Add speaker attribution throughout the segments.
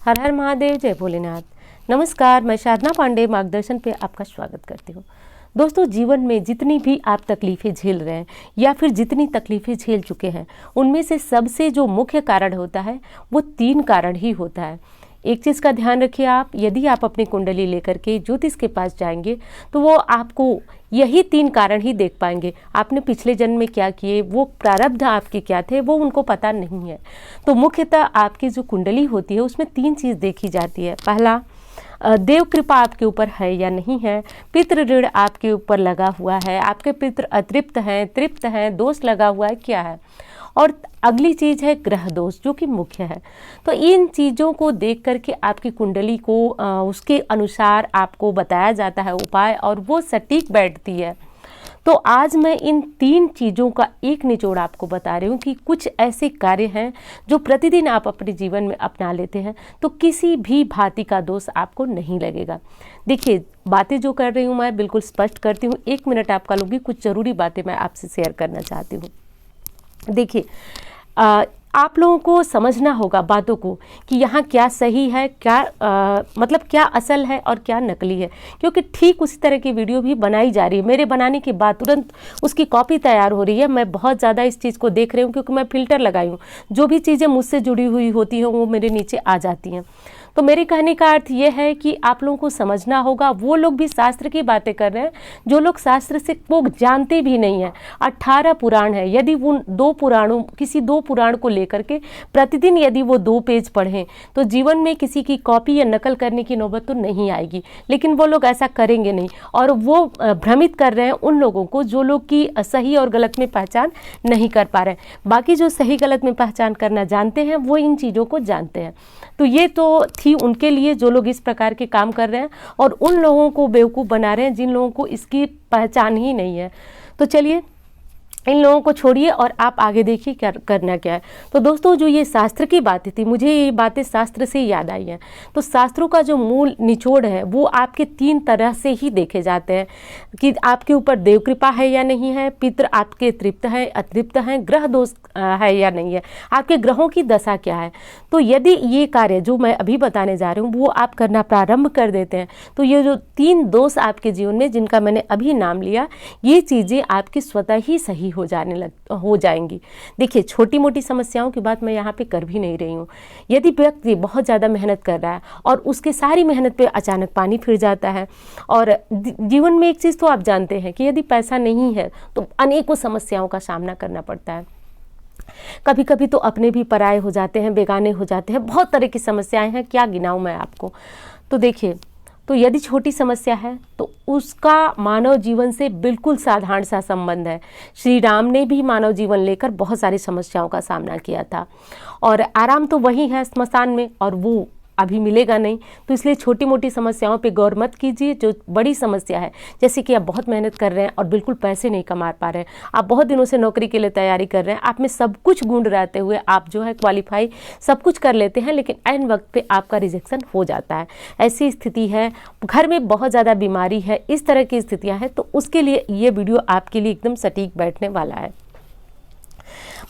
Speaker 1: हर हर महादेव, जय भोलेनाथ। नमस्कार, मैं साधना पांडे मार्गदर्शन पे आपका स्वागत करती हूँ। दोस्तों, जीवन में जितनी भी आप तकलीफ़ें झेल रहे हैं या फिर जितनी तकलीफ़ें झेल चुके हैं, उनमें से सबसे जो मुख्य कारण होता है वो 3 कारण ही होता है। एक चीज़ का ध्यान रखिए आप, यदि आप अपनी कुंडली लेकर के ज्योतिष के पास जाएंगे तो वो आपको यही 3 कारण ही देख पाएंगे। आपने पिछले जन्म में क्या किए, वो प्रारब्ध आपके क्या थे, वो उनको पता नहीं है। तो मुख्यतः आपकी जो कुंडली होती है उसमें 3 चीज़ देखी जाती है। पहला, देव कृपा आपके ऊपर है या नहीं है, पितृ ऋण आपके ऊपर लगा हुआ है, आपके पितृ अतृप्त हैं, तृप्त हैं, दोष लगा हुआ है, क्या है। और अगली चीज़ है ग्रह दोष, जो कि मुख्य है। तो इन चीज़ों को देख करके आपकी कुंडली को उसके अनुसार आपको बताया जाता है उपाय, और वो सटीक बैठती है। तो आज मैं इन 3 चीज़ों का एक निचोड़ आपको बता रही हूँ कि कुछ ऐसे कार्य हैं जो प्रतिदिन आप अपने जीवन में अपना लेते हैं तो किसी भी भांति का दोष आपको नहीं लगेगा। देखिए, बातें जो कर रही हूँ मैं बिल्कुल स्पष्ट करती हूँ। 1 मिनट आपका लूँगी, कुछ ज़रूरी बातें मैं आपसे शेयर करना चाहती हूँ। देखिए, आप लोगों को समझना होगा बातों को कि यहाँ क्या सही है, क्या मतलब क्या असल है और क्या नकली है, क्योंकि ठीक उसी तरह की वीडियो भी बनाई जा रही है। मेरे बनाने के बाद तुरंत उसकी कॉपी तैयार हो रही है। मैं बहुत ज़्यादा इस चीज़ को देख रही हूँ क्योंकि मैं फ़िल्टर लगाई हूँ। जो भी चीज़ें मुझसे जुड़ी हुई होती हैं वो मेरे नीचे आ जाती हैं। तो मेरे कहने का अर्थ ये है कि आप लोगों को समझना होगा, वो लोग भी शास्त्र की बातें कर रहे हैं जो लोग शास्त्र से वो जानते भी नहीं हैं। 18 पुराण है, यदि वो किसी 2 पुराण को लेकर के प्रतिदिन यदि वो 2 पेज पढ़ें तो जीवन में किसी की कॉपी या नकल करने की नौबत तो नहीं आएगी। लेकिन वो लोग ऐसा करेंगे नहीं, और वो भ्रमित कर रहे हैं उन लोगों को जो लोग की सही और गलत में पहचान नहीं कर पा रहे हैं। बाकी जो सही गलत में पहचान करना जानते हैं वो इन चीज़ों को जानते हैं। तो ये तो थी उनके लिए जो लोग इस प्रकार के काम कर रहे हैं, और उन लोगों को बेवकूफ़ बना रहे हैं जिन लोगों को इसकी पहचान ही नहीं है। तो चलिए, इन लोगों को छोड़िए और आप आगे देखिए क्या करना क्या है। तो दोस्तों, जो ये शास्त्र की बातें थी, मुझे ये बातें शास्त्र से याद आई हैं। तो शास्त्रों का जो मूल निचोड़ है वो आपके 3 तरह से ही देखे जाते हैं कि आपके ऊपर देव कृपा है या नहीं है, पितृ आपके तृप्त है अतृप्त हैं, ग्रह दोष है या नहीं है, आपके ग्रहों की दशा क्या है। तो यदि ये कार्य जो मैं अभी बताने जा रही हूँ वो आप करना प्रारंभ कर देते हैं तो ये जो 3 दोष आपके जीवन में जिनका मैंने अभी नाम लिया, ये चीज़ें आपकी स्वतः ही सही हो जाएंगी। देखिए, छोटी मोटी समस्याओं की बात मैं यहाँ पे कर भी नहीं रही हूँ। यदि व्यक्ति बहुत ज़्यादा मेहनत कर रहा है और उसके सारी मेहनत पे अचानक पानी फिर जाता है, और जीवन में एक चीज़ तो आप जानते हैं कि यदि पैसा नहीं है तो अनेकों समस्याओं का सामना करना पड़ता है। कभी कभी तो अपने भी पराये हो जाते हैं, बेगाने हो जाते हैं, बहुत तरह की समस्याएं हैं, क्या गिनाऊं मैं आपको। तो देखिए, तो यदि छोटी समस्या है तो उसका मानव जीवन से बिल्कुल साधारण सा संबंध है। श्री राम ने भी मानव जीवन लेकर बहुत सारी समस्याओं का सामना किया था, और आराम तो वही है स्मशान में, और वो अभी मिलेगा नहीं। तो इसलिए छोटी मोटी समस्याओं पे गौर मत कीजिए। जो बड़ी समस्या है, जैसे कि आप बहुत मेहनत कर रहे हैं और बिल्कुल पैसे नहीं कमा पा रहे हैं, आप बहुत दिनों से नौकरी के लिए तैयारी कर रहे हैं, आप में सब कुछ गुण रहते हुए आप जो है क्वालिफाई सब कुछ कर लेते हैं, लेकिन ऐन वक्त पे आपका रिजेक्शन हो जाता है। ऐसी स्थिति है, घर में बहुत ज़्यादा बीमारी है, इस तरह की स्थितियाँ हैं, तो उसके लिए ये वीडियो आपके लिए एकदम सटीक बैठने वाला है।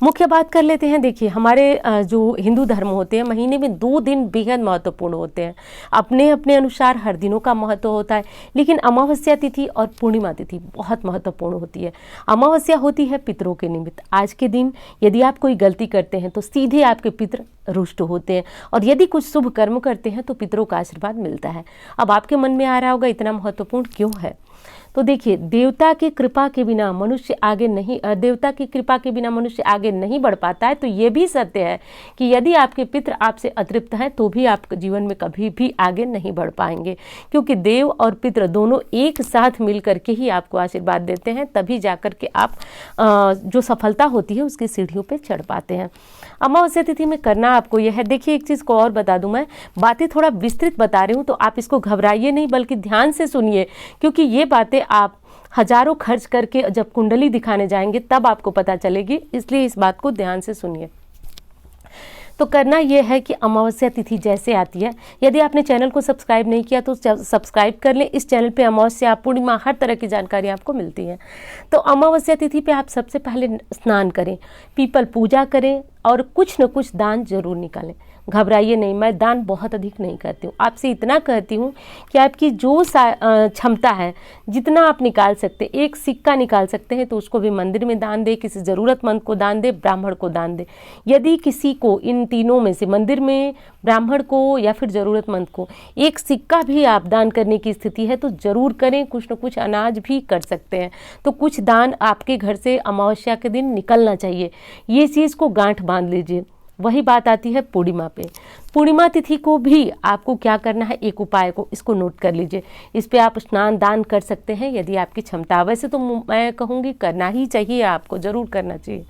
Speaker 1: मुख्य बात कर लेते हैं। देखिए, हमारे जो हिंदू धर्म होते हैं, महीने में 2 दिन बेहद महत्वपूर्ण होते हैं। अपने अपने अनुसार हर दिनों का महत्व होता है, लेकिन अमावस्या तिथि और पूर्णिमा तिथि बहुत महत्वपूर्ण होती है। अमावस्या होती है पितरों के निमित्त। आज के दिन यदि आप कोई गलती करते हैं तो सीधे आपके पितर रुष्ट होते हैं, और यदि कुछ शुभ कर्म करते हैं तो पितरों का आशीर्वाद मिलता है। अब आपके मन में आ रहा होगा इतना महत्वपूर्ण क्यों है। तो देखिए, देवता की कृपा के बिना मनुष्य आगे नहीं बढ़ पाता है। तो ये भी सत्य है कि यदि आपके पितृ आपसे अतृप्त हैं तो भी आप जीवन में कभी भी आगे नहीं बढ़ पाएंगे, क्योंकि देव और पितृ दोनों एक साथ मिल करके ही आपको आशीर्वाद देते हैं, तभी जाकर के आप जो सफलता होती है उसकी सीढ़ियों पर चढ़ पाते हैं। अमावस्या तिथि में करना आपको यह है। देखिए, एक चीज़ को और बता दूं, मैं बातें थोड़ा विस्तृत बता रही हूँ तो आप इसको घबराइए नहीं, बल्कि ध्यान से सुनिए, क्योंकि ये बातें आप हजारों खर्च करके जब कुंडली दिखाने जाएंगे तब आपको पता चलेगी, इसलिए इस बात को ध्यान से सुनिए। तो करना यह है कि अमावस्या तिथि जैसे आती है, यदि आपने चैनल को सब्सक्राइब नहीं किया तो सब्सक्राइब कर लें। इस चैनल पे अमावस्या, पूर्णिमा, हर तरह की जानकारी आपको मिलती है। तो अमावस्या तिथि पे आप सबसे पहले स्नान करें, पीपल पूजा करें और कुछ न कुछ दान जरूर निकालें। घबराइए नहीं, मैं दान बहुत अधिक नहीं करती हूँ, आपसे इतना कहती हूँ कि आपकी जो क्षमता है, जितना आप निकाल सकते, एक सिक्का निकाल सकते हैं तो उसको भी मंदिर में दान दे, किसी ज़रूरतमंद को दान दे, ब्राह्मण को दान दे। यदि किसी को इन तीनों में से, मंदिर में, ब्राह्मण को या फिर ज़रूरतमंद को, एक सिक्का भी आप दान करने की स्थिति है तो ज़रूर करें। कुछ न कुछ अनाज भी कर सकते हैं, तो कुछ दान आपके घर से अमावस्या के दिन निकलना चाहिए। ये चीज़ को गांठ बांध लीजिए। वही बात आती है पूर्णिमा पे। पूर्णिमा तिथि को भी आपको क्या करना है, एक उपाय को इसको नोट कर लीजिए। इस पे आप स्नान दान कर सकते हैं यदि आपकी क्षमता। वैसे तो मैं कहूँगी करना ही चाहिए, आपको ज़रूर करना चाहिए।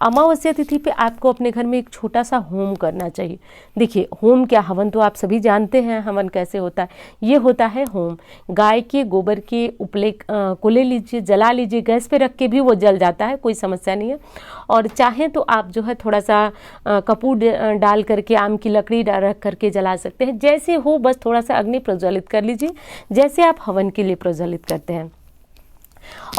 Speaker 1: अमावस्या तिथि पे आपको अपने घर में एक छोटा सा होम करना चाहिए। देखिए होम क्या, हवन तो आप सभी जानते हैं हवन कैसे होता है। ये होता है होम, गाय के गोबर के उपले को ले लीजिए, जला लीजिए, गैस पे रख के भी वो जल जाता है, कोई समस्या नहीं है। और चाहें तो आप जो है थोड़ा सा कपूर डाल करके, आम की लकड़ी रख करके जला सकते हैं। जैसे हो बस थोड़ा सा अग्नि प्रज्वलित कर लीजिए, जैसे आप हवन के लिए प्रज्वलित करते हैं,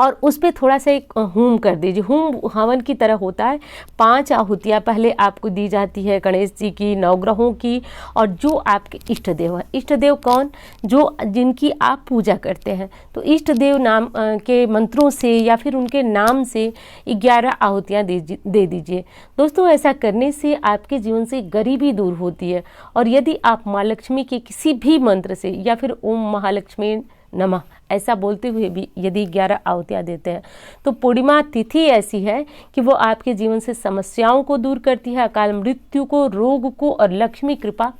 Speaker 1: और उस पर थोड़ा सा एक होम कर दीजिए। होम हवन की तरह होता है। 5 आहुतियाँ पहले आपको दी जाती है गणेश जी की, नवग्रहों की, और जो आपके इष्ट देव हैं। इष्ट देव कौन, जो जिनकी आप पूजा करते हैं, तो इष्ट देव नाम के मंत्रों से या फिर उनके नाम से 11 आहुतियाँ दे दीजिए। दोस्तों ऐसा करने से आपके जीवन से गरीबी दूर होती है। और यदि आप माँ लक्ष्मी के किसी भी मंत्र से या फिर ओम महालक्ष्मी नमः ऐसा बोलते हुए भी यदि 11 आहुतियाँ देते हैं, तो पूर्णिमा तिथि ऐसी है कि वो आपके जीवन से समस्याओं को दूर करती है, अकाल मृत्यु को, रोग को और लक्ष्मी कृपा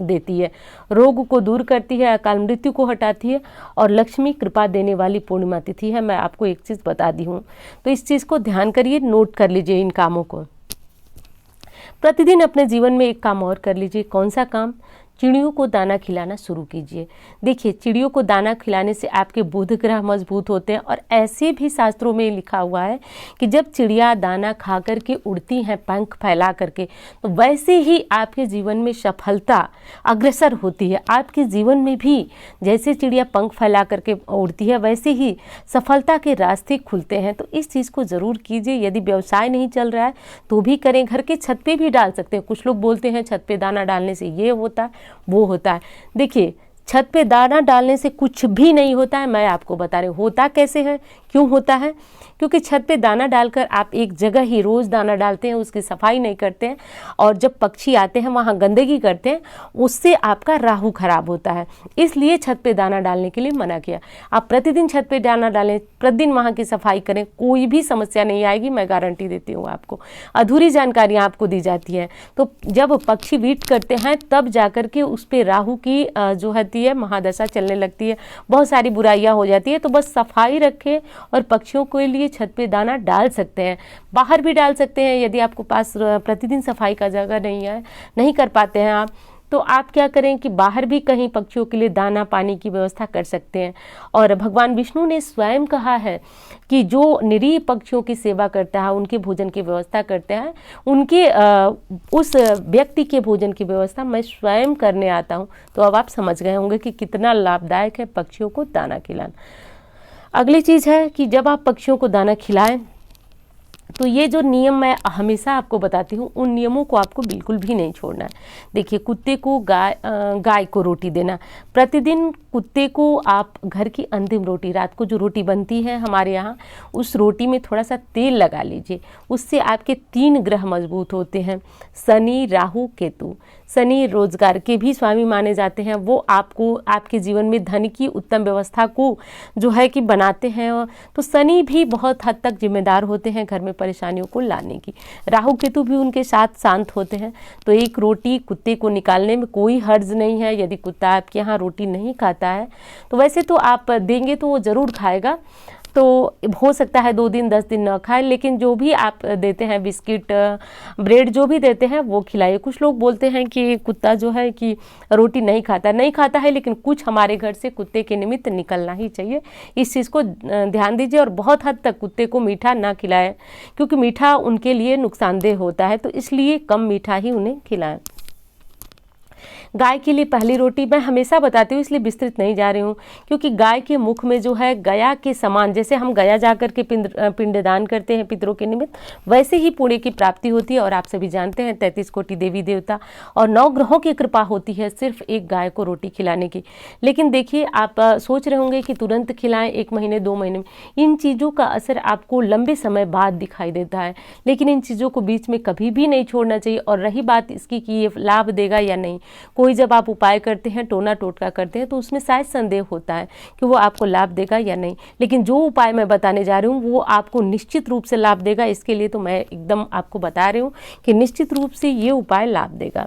Speaker 1: देती है। रोग को दूर करती है, अकाल मृत्यु को हटाती है और लक्ष्मी कृपा देने वाली पूर्णिमा तिथि है। मैं आपको एक चीज़ बता दी हूँ, तो इस चीज़ को ध्यान करिए, नोट कर लीजिए इन कामों को। प्रतिदिन अपने जीवन में एक काम और कर लीजिए। कौन सा काम, चिड़ियों को दाना खिलाना शुरू कीजिए। देखिए चिड़ियों को दाना खिलाने से आपके बुध ग्रह मजबूत होते हैं, और ऐसे भी शास्त्रों में लिखा हुआ है कि जब चिड़िया दाना खा करके उड़ती हैं पंख फैला करके, तो वैसे ही आपके जीवन में सफलता अग्रसर होती है। आपके जीवन में भी जैसे चिड़िया पंख फैला करके उड़ती है वैसे ही सफलता के रास्ते खुलते हैं। तो इस चीज़ को ज़रूर कीजिए। यदि व्यवसाय नहीं चल रहा है तो भी करें, घर के छत पे भी डाल सकते हैं। कुछ लोग बोलते हैं छत पे दाना डालने से ये होता है वो होता है। देखिए छत पे दाना डालने से कुछ भी नहीं होता है। मैं आपको बता रही हूँ होता कैसे है, क्यों होता है, क्योंकि छत पे दाना डालकर आप एक जगह ही रोज़ दाना डालते हैं, उसकी सफाई नहीं करते हैं, और जब पक्षी आते हैं वहाँ गंदगी करते हैं, उससे आपका राहु खराब होता है। इसलिए छत पे दाना डालने के लिए मना किया। आप प्रतिदिन छत पे दाना डालें, प्रतिदिन वहाँ की सफाई करें, कोई भी समस्या नहीं आएगी, मैं गारंटी देती हूँ आपको। अधूरी जानकारियाँ आपको दी जाती हैं, तो जब पक्षी वीट करते हैं तब जाकर के उस पर राहु की जो होती है महादशा चलने लगती है, बहुत सारी बुराइयाँ हो जाती है। तो बस सफाई रखें और पक्षियों के लिए छत पे दाना डाल सकते हैं, बाहर भी डाल सकते हैं। यदि आपको पास प्रतिदिन सफाई का जगह नहीं है, नहीं कर पाते हैं आप, तो आप क्या करें कि बाहर भी कहीं पक्षियों के लिए दाना पानी की व्यवस्था कर सकते हैं। और भगवान विष्णु ने स्वयं कहा है कि जो निरीह पक्षियों की सेवा करता है, उनके भोजन की व्यवस्था करते हैं, उनके उस व्यक्ति के भोजन की व्यवस्था मैं स्वयं करने आता हूँ। तो अब आप समझ गए होंगे कि कितना लाभदायक है पक्षियों को दाना खिलाना। अगली चीज़ है कि जब आप पक्षियों को दाना खिलाएं तो ये जो नियम मैं हमेशा आपको बताती हूँ, उन नियमों को आपको बिल्कुल भी नहीं छोड़ना है। देखिए कुत्ते को गाय को रोटी देना, प्रतिदिन कुत्ते को आप घर की अंतिम रोटी, रात को जो रोटी बनती है हमारे यहाँ, उस रोटी में थोड़ा सा तेल लगा लीजिए। उससे आपके 3 ग्रह मजबूत होते हैं, शनि राहु केतु। शनि रोजगार के भी स्वामी माने जाते हैं, वो आपको आपके जीवन में धन की उत्तम व्यवस्था को जो है कि बनाते हैं। तो शनि भी बहुत हद तक जिम्मेदार होते हैं घर में परेशानियों को लाने की। राहु केतु भी उनके साथ शांत होते हैं। तो एक रोटी कुत्ते को निकालने में कोई हर्ज नहीं है। यदि कुत्ता आपके यहाँ रोटी नहीं खाता है तो वैसे तो आप देंगे तो वो ज़रूर खाएगा, तो हो सकता है 2 दिन 10 दिन न खाए, लेकिन जो भी आप देते हैं बिस्किट ब्रेड जो भी देते हैं वो खिलाइए। कुछ लोग बोलते हैं कि कुत्ता जो है कि रोटी नहीं खाता है, लेकिन कुछ हमारे घर से कुत्ते के निमित्त निकलना ही चाहिए। इस चीज़ को ध्यान दीजिए। और बहुत हद तक कुत्ते को मीठा ना खिलाएं, क्योंकि मीठा उनके लिए नुकसानदेह होता है, तो इसलिए कम मीठा ही उन्हें खिलाएं। गाय के लिए पहली रोटी मैं हमेशा बताती हूँ, इसलिए विस्तृत नहीं जा रही हूँ, क्योंकि गाय के मुख में जो है गया के समान, जैसे हम गया जाकर के पिंडदान करते हैं पितरों के निमित्त, वैसे ही पुण्य की प्राप्ति होती है। और आप सभी जानते हैं 33 कोटि देवी देवता और 9 ग्रहों की कृपा होती है सिर्फ एक गाय को रोटी खिलाने की। लेकिन देखिए, आप सोच रहे होंगे कि तुरंत खिलाएं, 1 महीने 2 महीने में, इन चीज़ों का असर आपको लंबे समय बाद दिखाई देता है। लेकिन इन चीज़ों को बीच में कभी भी नहीं छोड़ना चाहिए। और रही बात इसकी कि ये लाभ देगा या नहीं, कोई जब आप उपाय करते हैं, टोना टोटका करते हैं, तो उसमें शायद संदेह होता है कि वो आपको लाभ देगा या नहीं। लेकिन जो उपाय मैं बताने जा रही हूँ वो आपको निश्चित रूप से लाभ देगा। इसके लिए तो मैं एकदम आपको बता रही हूँ कि निश्चित रूप से ये उपाय लाभ देगा।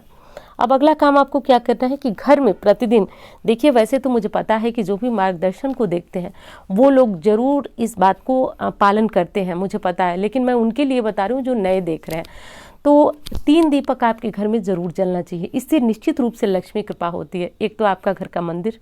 Speaker 1: अब अगला काम आपको क्या करना है कि घर में प्रतिदिन, देखिए वैसे तो मुझे पता है कि जो भी मार्गदर्शन को देखते हैं वो लोग जरूर इस बात को पालन करते हैं, मुझे पता है, लेकिन मैं उनके लिए बता रही हूँ जो नए देख रहे हैं। तो 3 दीपक आपके घर में ज़रूर जलना चाहिए। इससे निश्चित रूप से लक्ष्मी कृपा होती है। एक तो आपका घर का मंदिर,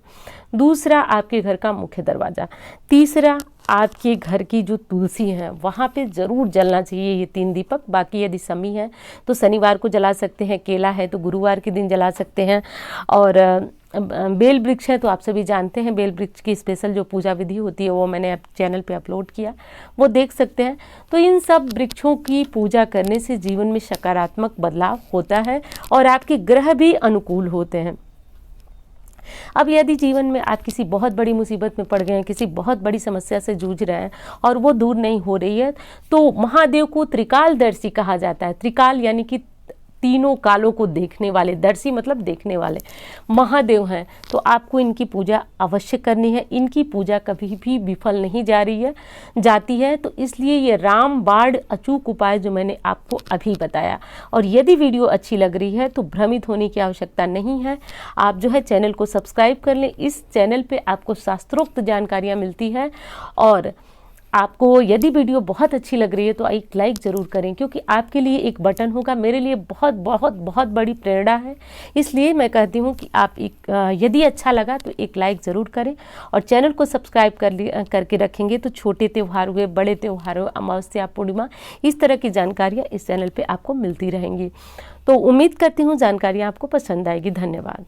Speaker 1: दूसरा आपके घर का मुख्य दरवाज़ा, तीसरा आपके घर की जो तुलसी है वहाँ पे ज़रूर जलना चाहिए ये 3 दीपक। बाकी यदि शमी है तो शनिवार को जला सकते हैं, केला है तो गुरुवार के दिन जला सकते हैं, और बेल वृक्ष है तो आप सभी जानते हैं बेल वृक्ष की स्पेशल जो पूजा विधि होती है वो मैंने चैनल पे अपलोड किया, वो देख सकते हैं। तो इन सब वृक्षों की पूजा करने से जीवन में सकारात्मक बदलाव होता है और आपके ग्रह भी अनुकूल होते हैं। अब यदि जीवन में आप किसी बहुत बड़ी मुसीबत में पड़ गए हैं, किसी बहुत बड़ी समस्या से जूझ रहे हैं और वो दूर नहीं हो रही है, तो महादेव को त्रिकालदर्शी कहा जाता है। त्रिकाल यानी कि तीनों कालों को देखने वाले, दर्शी मतलब देखने वाले महादेव हैं। तो आपको इनकी पूजा अवश्य करनी है। इनकी पूजा कभी भी विफल नहीं जाती है। तो इसलिए ये रामबाण अचूक उपाय जो मैंने आपको अभी बताया, और यदि वीडियो अच्छी लग रही है तो भ्रमित होने की आवश्यकता नहीं है। आप जो है चैनल को सब्सक्राइब कर लें। इस चैनल पे आपको शास्त्रोक्त जानकारियाँ मिलती है। और आपको यदि वीडियो बहुत अच्छी लग रही है तो एक लाइक ज़रूर करें, क्योंकि आपके लिए एक बटन होगा मेरे लिए बहुत बहुत बहुत बड़ी प्रेरणा है। इसलिए मैं कहती हूँ कि आप यदि अच्छा लगा तो एक लाइक ज़रूर करें और चैनल को सब्सक्राइब करके रखेंगे तो छोटे त्यौहार हुए, बड़े त्यौहार हुए, अमावस्या, पूर्णिमा, इस तरह की जानकारियाँ इस चैनल पर आपको मिलती रहेंगी। तो उम्मीद करती हूँ जानकारियाँ आपको पसंद आएगी। धन्यवाद।